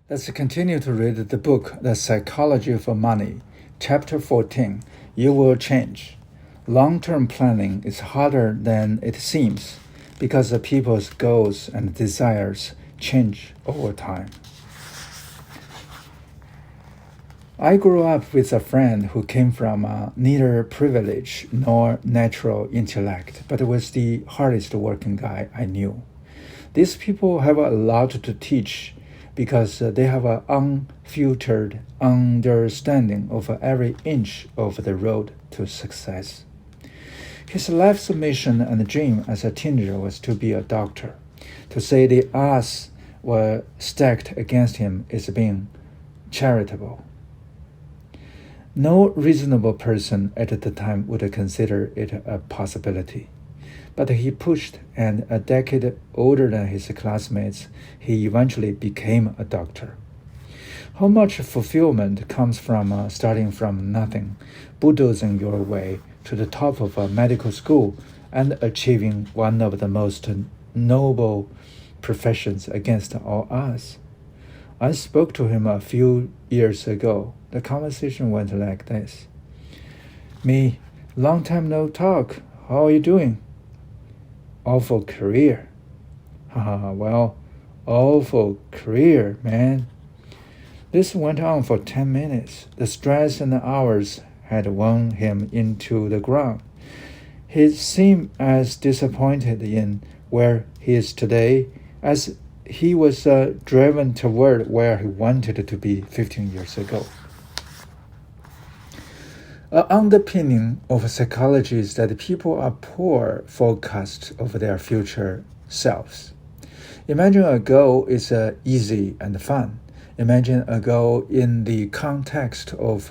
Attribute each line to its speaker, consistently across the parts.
Speaker 1: Let's continue to read the book, The Psychology of Money, Chapter 14, You Will Change. Long-term planning is harder than it seems because the people's goals and desires change over time. I grew up with a friend who came from neither privilege nor natural intellect, but was the hardest working guy I knew. These people have a lot to teach because they have an unfiltered understanding of every inch of the road to success. His life's mission and dream as a teenager was to be a doctor. To say the odds were stacked against him is being charitable. No reasonable person at the time would consider it a possibility. But he pushed, and a decade older than his classmates, he eventually became a doctor. How much fulfillment comes from starting from nothing, bulldozing your way to the top of a medical school and achieving one of the most noble professions against all odds? I spoke to him a few years ago. The conversation went like this. Me, long time no talk. How are you doing? Awful career. Well, awful career, man. This went on for 10 minutes. The stress and the hours had worn him into the ground. He seemed as disappointed in where he is today as he was driven toward where he wanted to be 15 years ago. An underpinning of psychology is that people are poor forecasts of their future selves. Imagine a goal is easy and fun. Imagine a goal in the context of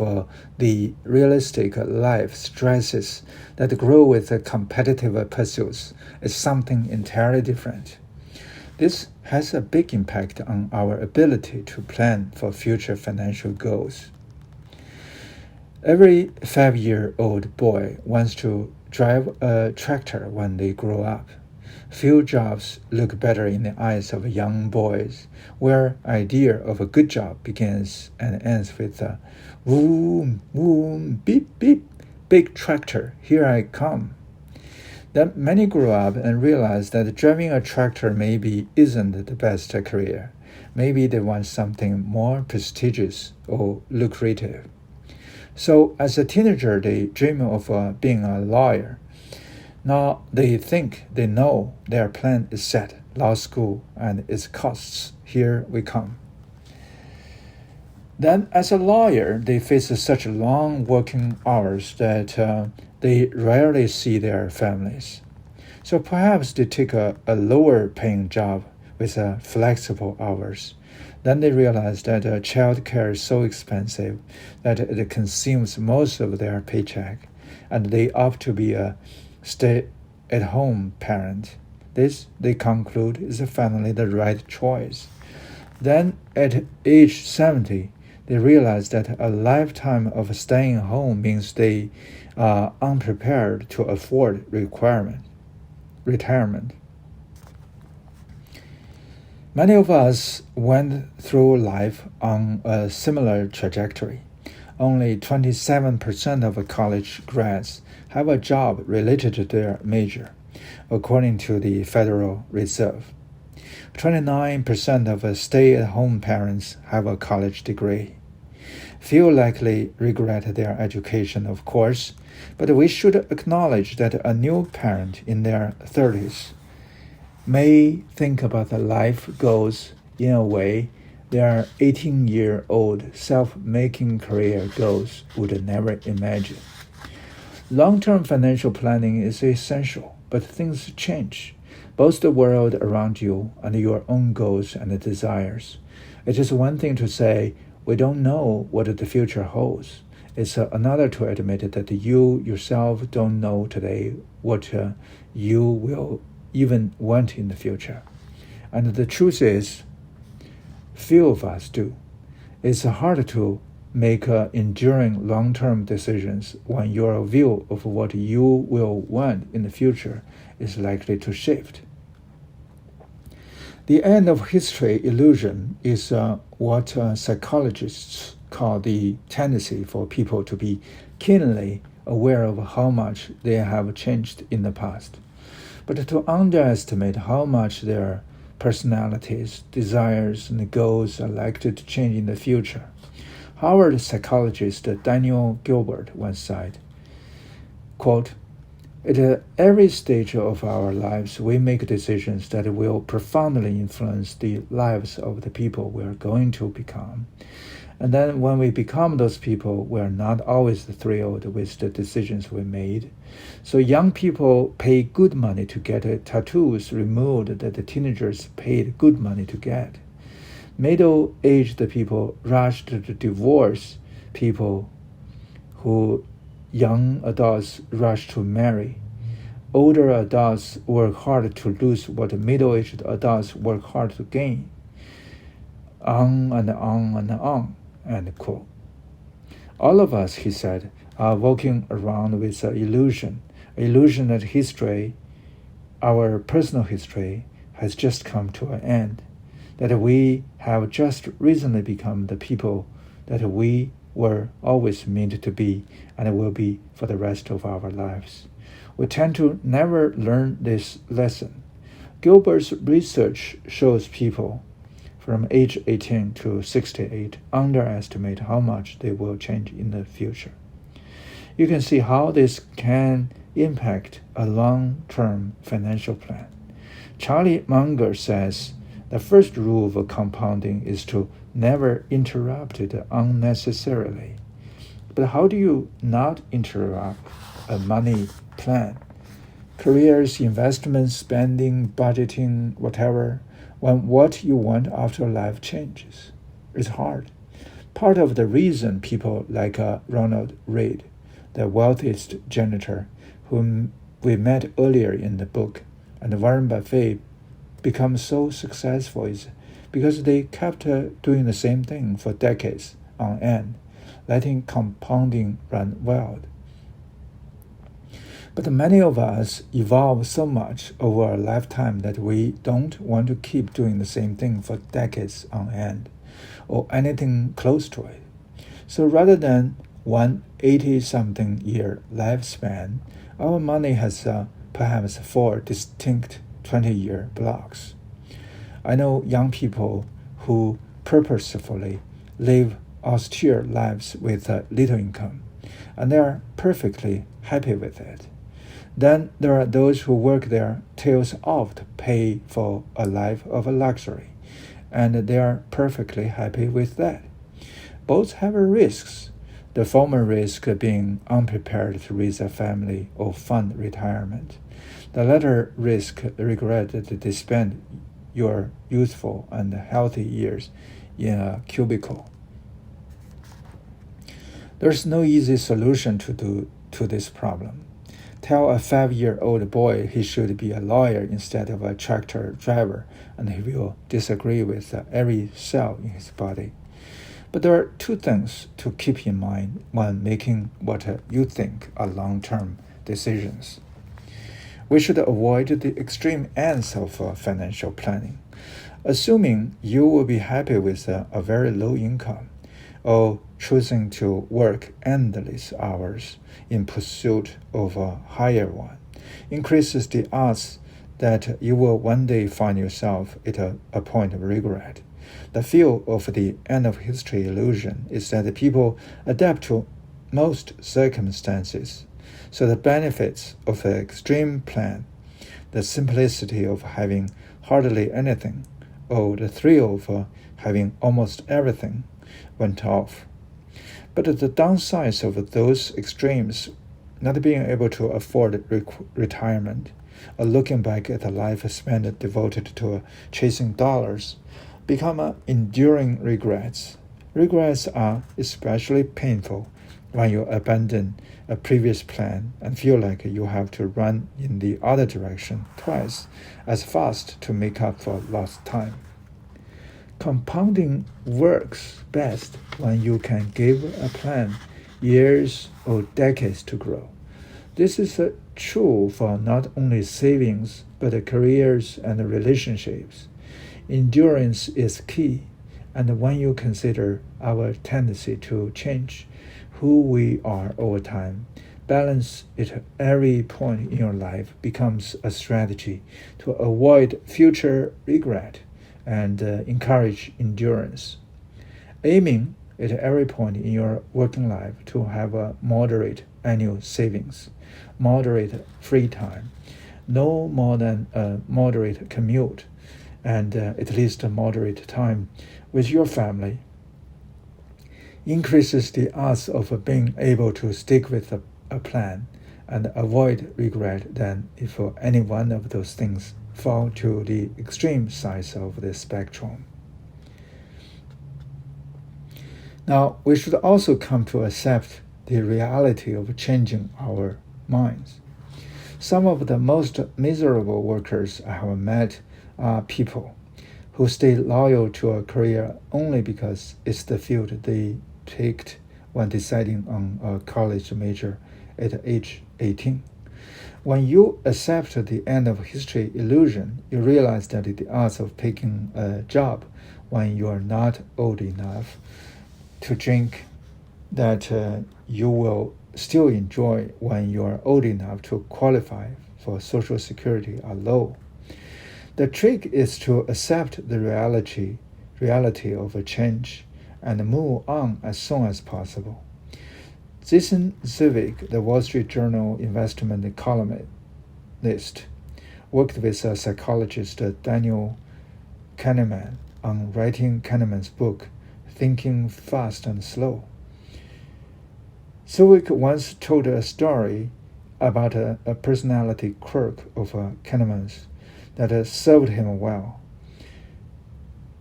Speaker 1: the realistic life stresses that grow with competitive pursuits is something entirely different. This has a big impact on our ability to plan for future financial goals. Every 5-year-old boy wants to drive a tractor when they grow up. Few jobs look better in the eyes of young boys, where idea of a good job begins and ends with a vroom, vroom, beep, beep, big tractor, here I come. Then many grow up and realize that driving a tractor maybe isn't the best career. Maybe they want something more prestigious or lucrative. So as a teenager, they dream of being a lawyer. Now they think they know their plan is set, law school and its costs. Here we come. Then as a lawyer, they face such long working hours that they rarely see their families. So perhaps they take a lower paying job with flexible hours. Then they realize that child care is so expensive that it consumes most of their paycheck, and they opt to be a stay-at-home parent. This, they conclude, is finally the right choice. Then at age 70, they realize that a lifetime of staying home means they are unprepared to afford retirement. Many of us went through life on a similar trajectory. Only 27% of college grads have a job related to their major, according to the Federal Reserve. 29% of stay-at-home parents have a college degree. Few likely regret their education, of course, but we should acknowledge that a new parent in their 30s may think about the life goals in a way their 18-year-old self-making career goals would never imagine. Long-term financial planning is essential, but things change, both the world around you and your own goals and desires. It is one thing to say, we don't know what the future holds. It's another to admit that you yourself don't know today what you will even want in the future. And the truth is, few of us do. It's hard to make enduring long-term decisions when your view of what you will want in the future is likely to shift. The end of history illusion is what psychologists call the tendency for people to be keenly aware of how much they have changed in the past, but to underestimate how much their personalities, desires, and goals are likely to change in the future. Harvard psychologist Daniel Gilbert once said, quote, "At every stage of our lives, we make decisions that will profoundly influence the lives of the people we are going to become. And then when we become those people, we are not always thrilled with the decisions we made. So young people pay good money to get tattoos removed that the teenagers paid good money to get. Middle-aged people rush to divorce people who young adults rush to marry. Older adults work hard to lose what middle-aged adults work hard to gain. On and on and on." End quote. All of us, he said, are walking around with an illusion that history, our personal history, has just come to an end, that we have just recently become the people that we were always meant to be and will be for the rest of our lives. We tend to never learn this lesson. Gilbert's research shows people from age 18 to 68 underestimate how much they will change in the future. You can see how this can impact a long-term financial plan. Charlie Munger says the first rule of compounding is to never interrupt it unnecessarily. But how do you not interrupt a money plan? Careers, investments, spending, budgeting, whatever, when what you want after life changes. It's hard. Part of the reason people like Ronald Read, the wealthiest janitor whom we met earlier in the book, and Warren Buffett become so successful is because they kept doing the same thing for decades on end, letting compounding run wild. But many of us evolve so much over a lifetime that we don't want to keep doing the same thing for decades on end, or anything close to it. So rather than one 80-something year lifespan, our money has perhaps 4 distinct 20-year blocks. I know young people who purposefully live austere lives with little income, and they are perfectly happy with it. Then there are those who work their tails off to pay for a life of luxury, and they are perfectly happy with that. Both have risks, the former risk being unprepared to raise a family or fund retirement. The latter risk regret that they spend your youthful and healthy years in a cubicle. There's no easy solution to this problem. Tell a 5-year-old boy he should be a lawyer instead of a tractor driver, and he will disagree with every cell in his body. But there are 2 things to keep in mind when making what you think are long-term decisions. We should avoid the extreme ends of financial planning. Assuming you will be happy with a very low income, or choosing to work endless hours in pursuit of a higher one, increases the odds that you will one day find yourself at a point of regret. The feel of the end of history illusion is that people adapt to most circumstances, so the benefits of an extreme plan, the simplicity of having hardly anything, or the thrill of having almost everything, went off. But the downsides of those extremes, not being able to afford retirement, or looking back at a life spent devoted to chasing dollars, become enduring regrets. Regrets are especially painful when you abandon a previous plan and feel like you have to run in the other direction twice as fast to make up for lost time. Compounding works best when you can give a plan years or decades to grow. This is true for not only savings, but careers and relationships. Endurance is key, and when you consider our tendency to change who we are over time, balance at every point in your life becomes a strategy to avoid future regret and encourage endurance. Aiming at every point in your working life to have a moderate annual savings, moderate free time, no more than a moderate commute, and at least a moderate time with your family increases the odds of being able to stick with a plan and avoid regret than if any one of those things fall to the extreme sides of the spectrum. Now, we should also come to accept the reality of changing our minds. Some of the most miserable workers I have met are people who stay loyal to a career only because it's the field they picked when deciding on a college major at age 18. When you accept the end of history illusion, you realize that the odds of picking a job when you are not old enough to drink that you will still enjoy when you are old enough to qualify for Social Security are low. The trick is to accept the reality of a change and move on as soon as possible. Jason Zivik, the Wall Street Journal investment columnist, worked with psychologist Daniel Kahneman on writing Kahneman's book, Thinking Fast and Slow. Zivik once told a story about a personality quirk of Kahneman's that served him well.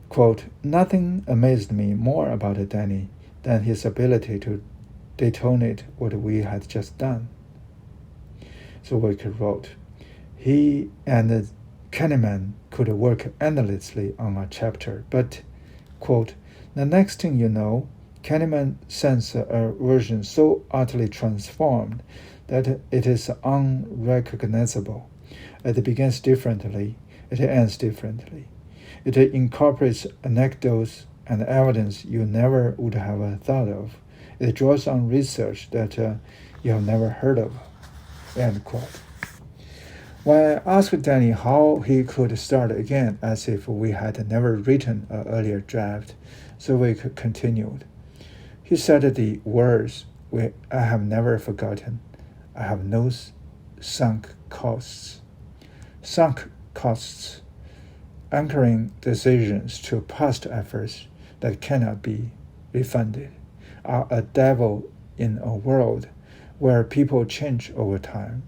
Speaker 1: Quote, "Nothing amazed me more about Danny than his ability to detonate what we had just done." Zivik wrote, he and Kahneman could work endlessly on a chapter, but, quote, "The next thing you know, Kahneman sends a version so utterly transformed that it is unrecognizable. It begins differently, it ends differently. It incorporates anecdotes and evidence you never would have thought of. It draws on research that you have never heard of." End quote. When I asked Danny how he could start again as if we had never written an earlier draft, Zivik continued. He said the words I have never forgotten. I have no sunk costs. Sunk costs, anchoring decisions to past efforts that cannot be refunded, are a devil in a world where people change over time.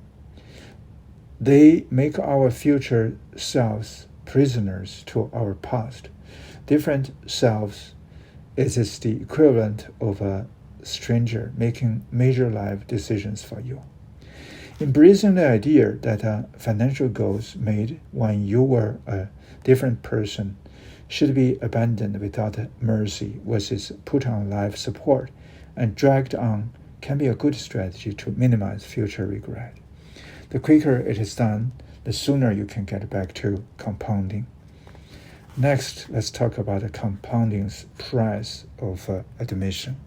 Speaker 1: They make our future selves prisoners to our past. Different selves is the equivalent of a stranger making major life decisions for you. Embracing the idea that financial goals made when you were a different person should be abandoned without mercy versus put on life support and dragged on can be a good strategy to minimize future regret. The quicker it is done, the sooner you can get back to compounding. Next, let's talk about the compounding's price of admission.